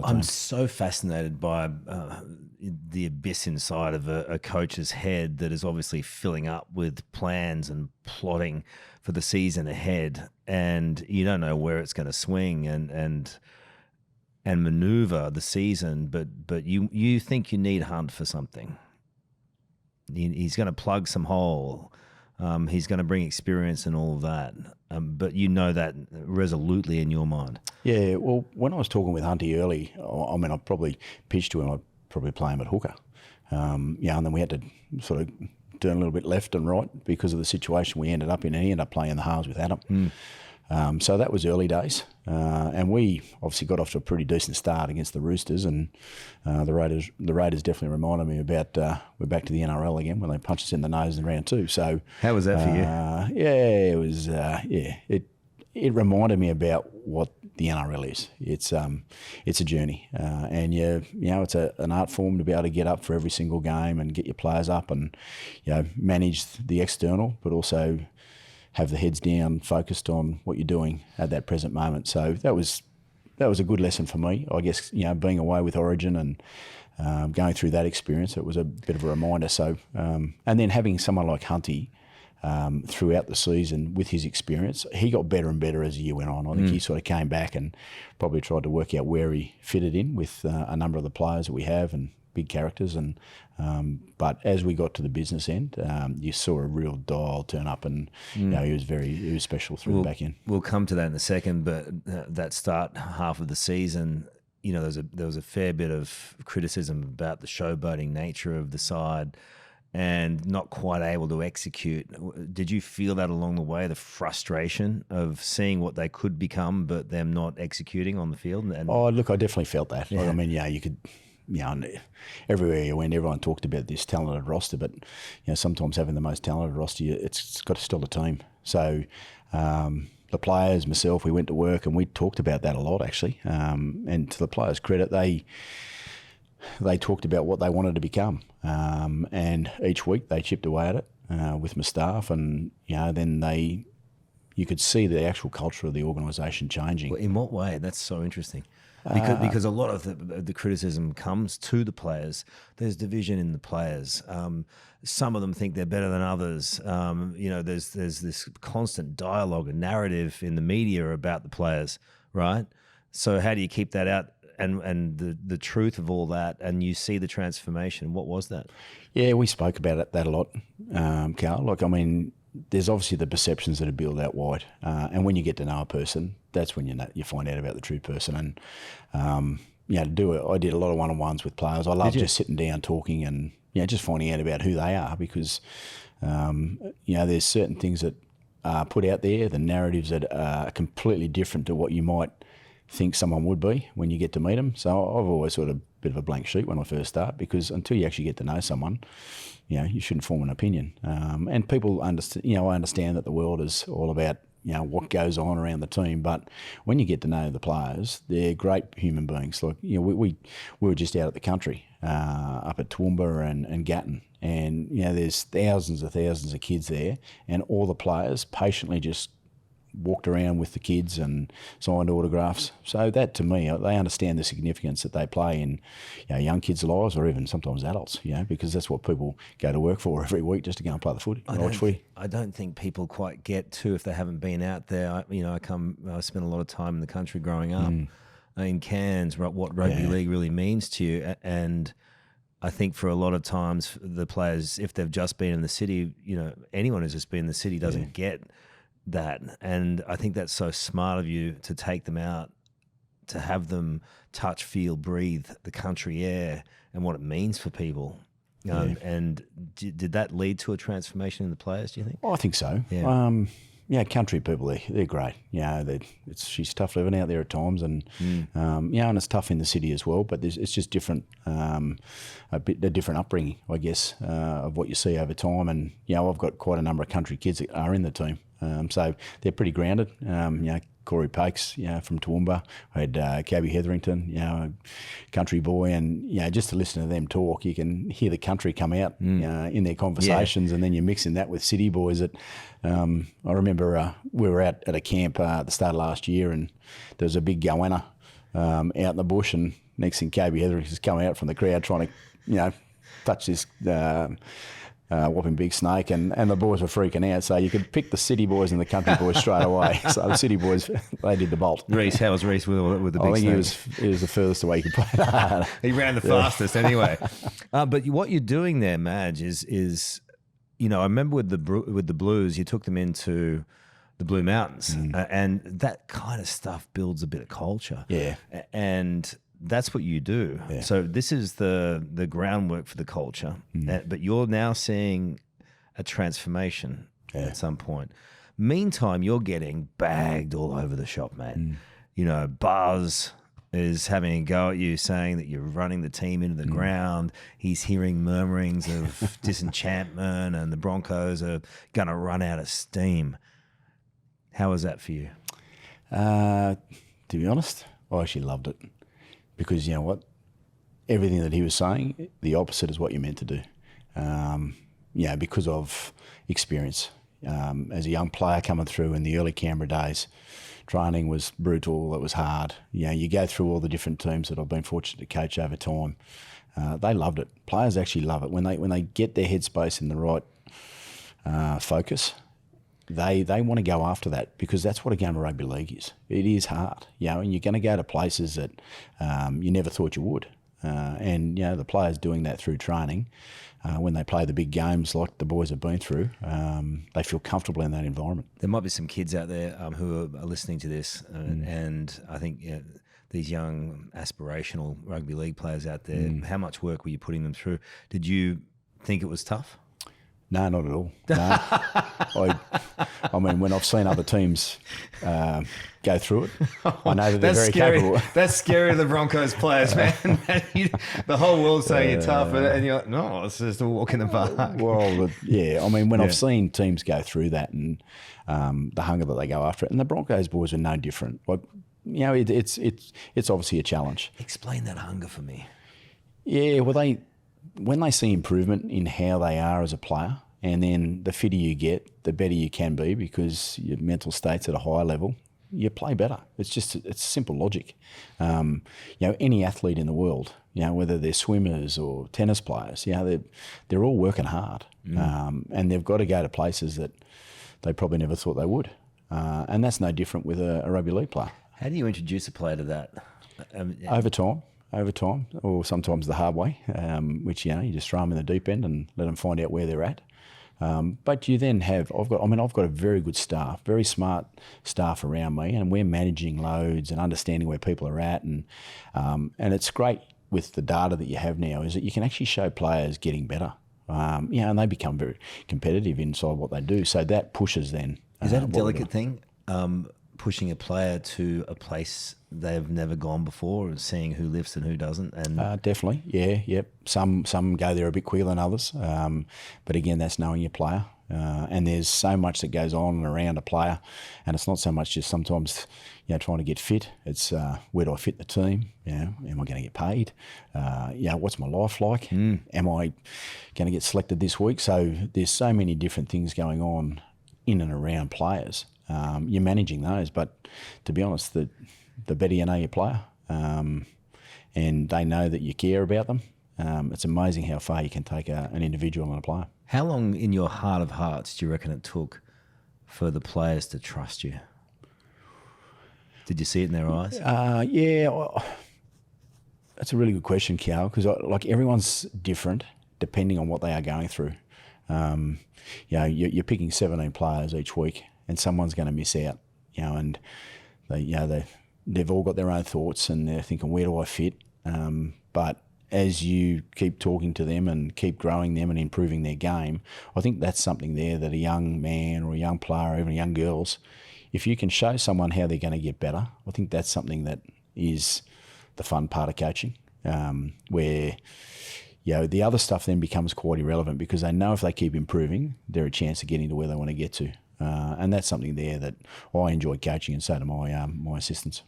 I'm so fascinated by the abyss inside of a coach's head that is obviously filling up with plans and plotting for the season ahead, and you don't know where it's going to swing and maneuver the season, but you think you need Hunt for something. He's going to plug some hole. He's going to bring experience and all of that. But you know that resolutely in your mind. Yeah, well, when I was talking with Hunty early, I mean, I probably pitched to him, I'd probably play him at hooker. And then we had to sort of turn a little bit left and right because of the situation we ended up in, and he ended up playing the halves with Adam. So that was early days. And we obviously got off to a pretty decent start against the Roosters, and the Raiders definitely reminded me about we're back to the NRL again when they punched us in the nose in round 2. So how was that for you? Yeah, it was. It reminded me about what the NRL is. It's a journey, and it's an art form to be able to get up for every single game and get your players up and manage the external, but also have the heads down, focused on what you're doing at that present moment. So that was a good lesson for me, I guess. Being away with Origin and going through that experience, it was a bit of a reminder. So and then having someone like Hunty throughout the season with his experience, he got better and better as the year went on. I think he sort of came back and probably tried to work out where he fitted in with a number of the players that we have and big characters. And but as we got to the business end, you saw a real dial turn up, and he was special through the back end. We'll come to that in a second, but that start half of the season, there was a fair bit of criticism about the showboating nature of the side and not quite able to execute. Did you feel that along the way, the frustration of seeing what they could become but them not executing on the field? Look, I definitely felt that. Yeah. I mean, you could, everywhere you went, everyone talked about this talented roster, but sometimes having the most talented roster, it's got to still a team. So the players, myself, we went to work and we talked about that a lot, actually. And to the players' credit, they talked about what they wanted to become, and each week they chipped away at it with my staff, and then you could see the actual culture of the organisation changing. Well, in what way? That's so interesting. Because a lot of the criticism comes to the players. There's division in the players. Some of them think they're better than others. There's this constant dialogue and narrative in the media about the players, right? So how do you keep that out? And the truth of all that, and you see the transformation. What was that? Yeah, we spoke about that a lot, Karl. There's obviously the perceptions that are built out wide, and when you get to know a person, that's when you find out about the true person. And I did a lot of one-on-ones with players. I love just sitting down talking and just finding out about who they are, because there's certain things that are put out there, the narratives that are completely different to what you might think someone would be when you get to meet them. So I've always sort of a bit of a blank sheet when I first start, because until you actually get to know someone, you shouldn't form an opinion. And people understand. I understand that the world is all about what goes on around the team, but when you get to know the players, they're great human beings. Like we were just out at the country up at Toowoomba and Gatton, and there's thousands of kids there, and all the players patiently just walked around with the kids and signed autographs. So that, to me, they understand the significance that they play in young kids' lives, or even sometimes adults, because that's what people go to work for every week, just to go and play the footy, watch footy. I don't think people quite get to, if they haven't been out there. I spent a lot of time in the country growing up in Cairns, what rugby league really means to you. And I think for a lot of times the players, if they've just been in the city, anyone who's just been in the city doesn't get that. And I think that's so smart of you to take them out, to have them touch, feel, breathe the country air and what it means for people. And did that lead to a transformation in the players, do you think? I think so. Country people, they're great. She's tough living out there at times, and and it's tough in the city as well. But it's just different, a different upbringing, I guess, of what you see over time. And I've got quite a number of country kids that are in the team. So they're pretty grounded. Corey Pakes, from Toowoomba. I had Cabby Hetherington, a country boy, and just to listen to them talk, you can hear the country come out in their conversations, and then you're mixing that with city boys. That I remember we were out at a camp at the start of last year, and there was a big goanna out in the bush, and Next thing, Kobe Hetherington is coming out from the crowd trying to, touch this whopping big snake, and the boys were freaking out. So you could pick the city boys and the country boys straight away. So the city boys, they did the bolt. Reece, how was Reece with the big snake? I think he was the furthest away he could play. He ran the fastest anyway. But what you're doing there, Madge, is I remember with the Blues, you took them into the Blue Mountains, and that kind of stuff builds a bit of culture. Yeah, and that's what you do. Yeah. So this is the groundwork for the culture, but you're now seeing a transformation at some point. Meantime, you're getting bagged all over the shop, mate. Buzz is having a go at you, saying that you're running the team into the ground. He's hearing murmurings of disenchantment, and the Broncos are going to run out of steam. How was that for you? To be honest, I actually loved it. Because you know what? Everything that he was saying, the opposite is what you're meant to do. Because of experience. As a young player coming through in the early Canberra days, training was brutal, it was hard. You go through all the different teams that I've been fortunate to coach over time. They loved it. Players actually love it. When they get their headspace in the right focus, they want to go after that, because that's what a game of rugby league is. It is hard, and you're going to go to places that you never thought you would. And the players doing that through training, when they play the big games like the boys have been through, they feel comfortable in that environment. There might be some kids out there who are listening to this, and I think these young aspirational rugby league players out there, how much work were you putting them through? Did you think it was tough? No, not at all. No. I mean, when I've seen other teams go through it, I know that they're very capable. That's scary, the Broncos players, man. The whole world's saying you're tough, and you're like, no, it's just a walk in the park. Well, yeah. I mean, when I've seen teams go through that, and the hunger that they go after it, and the Broncos boys are no different. Like, it's obviously a challenge. Explain that hunger for me. Yeah, well, when they see improvement in how they are as a player, and then the fitter you get, the better you can be, because your mental state's at a higher level, you play better. It's simple logic. Any athlete in the world, whether they're swimmers or tennis players, they're all working hard, and they've got to go to places that they probably never thought they would, and that's no different with a rugby league player. How do you introduce a player to that? Over time, or sometimes the hard way, which you just throw them in the deep end and let them find out where they're at. But you then I've got a very good staff, very smart staff around me, and we're managing loads and understanding where people are at, and it's great with the data that you have now, is that you can actually show players getting better, and they become very competitive inside what they do. So that pushes then. Is that a delicate thing? Pushing a player to a place they've never gone before, and seeing who lifts and who doesn't, and definitely, yep. Some go there a bit quicker than others, but again, that's knowing your player. And there's so much that goes on and around a player, and it's not so much just sometimes trying to get fit. It's where do I fit the team? Am I going to get paid? What's my life like? Am I going to get selected this week? So there's so many different things going on in and around players. You're managing those, but to be honest, the better you know your player, and they know that you care about them, it's amazing how far you can take an individual and a player. How long, in your heart of hearts, do you reckon it took for the players to trust you? Did you see it in their eyes? That's a really good question, Cal, because everyone's different depending on what they are going through. You're picking 17 players each week, and someone's going to miss out, and they've all got their own thoughts, and they're thinking, where do I fit? But as you keep talking to them and keep growing them and improving their game, I think that's something there that a young man or a young player, or even young girls, if you can show someone how they're going to get better, I think that's something that is the fun part of coaching, where the other stuff then becomes quite irrelevant, because they know if they keep improving, they're a chance of getting to where they want to get to. And that's something there that I enjoy coaching, and so do my assistants.